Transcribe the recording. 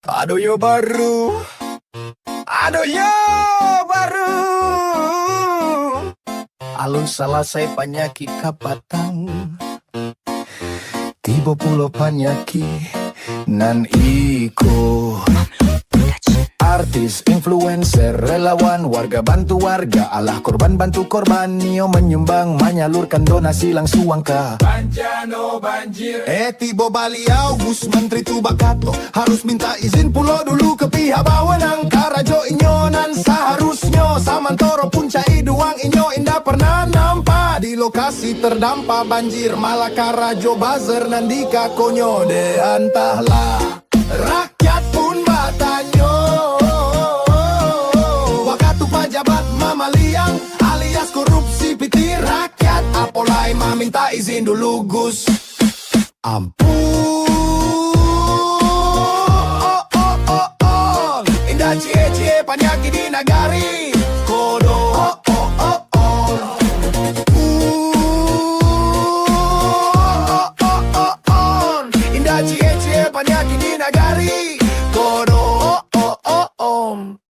Aduh yo baru, aduh yo baru. Alun selesai penyakit kapatang, tiba pulau penyakit nan iko. Artis, influencer, relawan, warga bantu warga, alah korban bantu korban, Nio menyumbang, menyalurkan donasi langsung angka. Banjano banjir, Tibo baliau, Gus Menteri Tubakato harus minta izin pulau dulu ke pihak bawenang. Karajo inyonan seharusnya Samantoro Puncak Iduang inyo indah pernah nampak di lokasi terdampak banjir. Malah Karajo buzzer nandika konyo de antahlah rakyat pun batanyo. Wakatu pajabat mamaliang alias korupsi piti rakyat. Apolai minta izin dulu Gus. Ampun, indah cie-cie penyakit di nagari kodo. Indah cie-cie penyakit di nagari kodo.